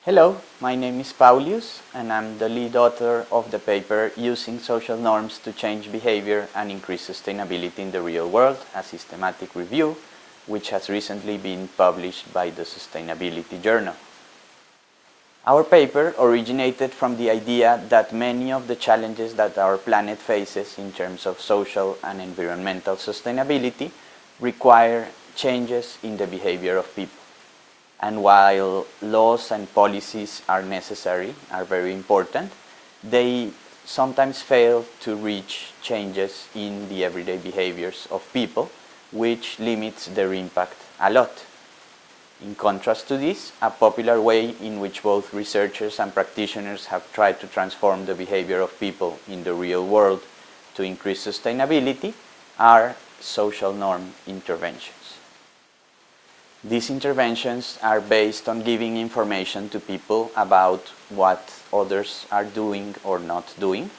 Hello, my name is Paulius and I'm the lead author of the paper Using Social Norms to Change Behavior and Increase Sustainability in the Real World, a systematic review, which has recently been published by the Sustainability Journal. Our paper originated from the idea that many of the challenges that our planet faces in terms of social and environmental sustainability require changes in the behavior of people. And while laws and policies are necessary, are very important, they sometimes fail to reach changes in the everyday behaviors of people, which limits their impact a lot. In contrast to this, a popular way in which both researchers and practitioners have tried to transform the behavior of people in the real world to increase sustainability are social norm interventions. These interventions are based on giving information to people about what others are doing or not doing,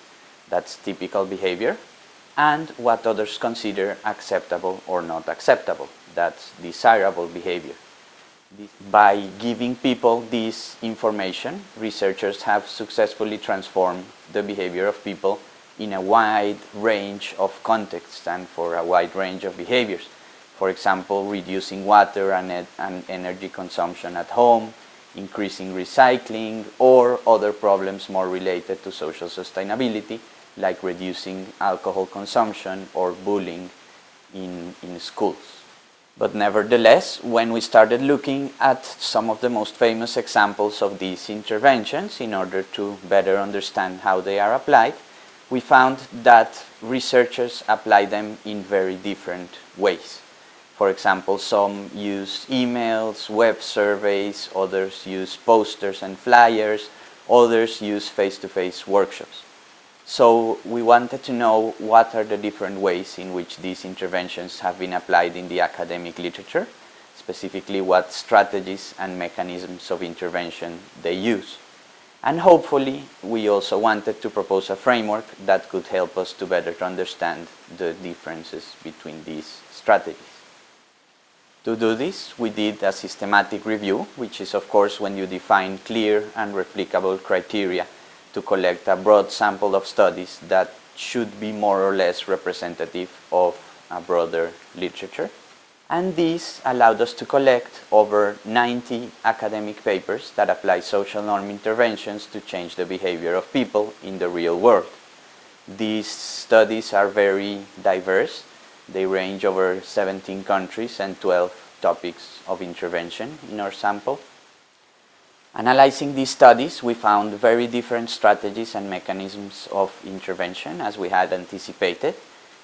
that's typical behavior, and what others consider acceptable or not acceptable, that's desirable behavior. By giving people this information, researchers have successfully transformed the behavior of people in a wide range of contexts and for a wide range of behaviors. For example, reducing water and energy consumption at home, increasing recycling, or other problems more related to social sustainability, like reducing alcohol consumption or bullying in schools. But nevertheless, when we started looking at some of the most famous examples of these interventions in order to better understand how they are applied, we found that researchers apply them in very different ways. For example, some use emails, web surveys, others use posters and flyers, others use face-to-face workshops. So we wanted to know what are the different ways in which these interventions have been applied in the academic literature, specifically what strategies and mechanisms of intervention they use. And hopefully, we also wanted to propose a framework that could help us to better understand the differences between these strategies. To do this, we did a systematic review, which is of course when you define clear and replicable criteria to collect a broad sample of studies that should be more or less representative of a broader literature. And this allowed us to collect over 90 academic papers that apply social norm interventions to change the behavior of people in the real world. These studies are very diverse. They range over 17 countries and 12 topics of intervention in our sample. Analyzing these studies, we found very different strategies and mechanisms of intervention as we had anticipated,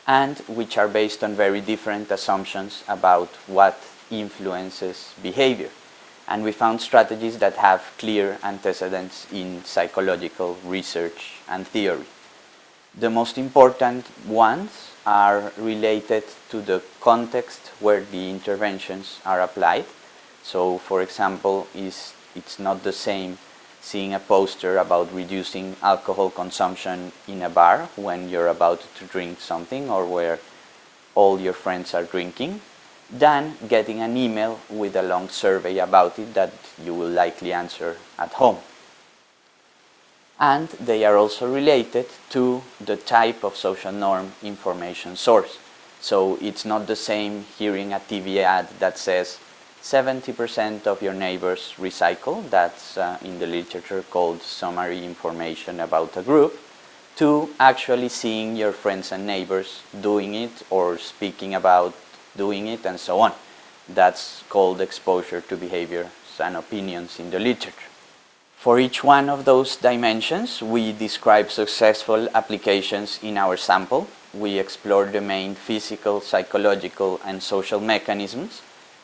and which are based on very different assumptions about what influences behavior. And we found strategies that have clear antecedents in psychological research and theory. The most important ones are related to the context where the interventions are applied. So, for example, it's not the same seeing a poster about reducing alcohol consumption in a bar when you're about to drink something or where all your friends are drinking, than getting an email with a long survey about it that you will likely answer at home. And they are also related to the type of social norm information source. So it's not the same hearing a TV ad that says 70% of your neighbors recycle, that's in the literature called summary information about a group, to actually seeing your friends and neighbors doing it or speaking about doing it and so on. That's called exposure to behaviors and opinions in the literature. For each one of those dimensions, we describe successful applications in our sample. We explore the main physical, psychological, and social mechanisms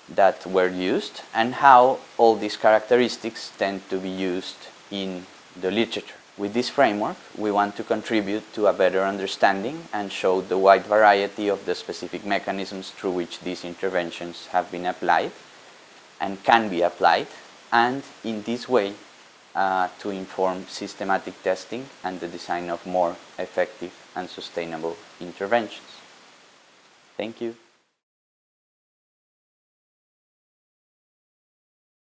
that were used and how all these characteristics tend to be used in the literature. With this framework, we want to contribute to a better understanding and show the wide variety of the specific mechanisms through which these interventions have been applied and can be applied, and in this way, to inform systematic testing and the design of more effective and sustainable interventions. Thank you.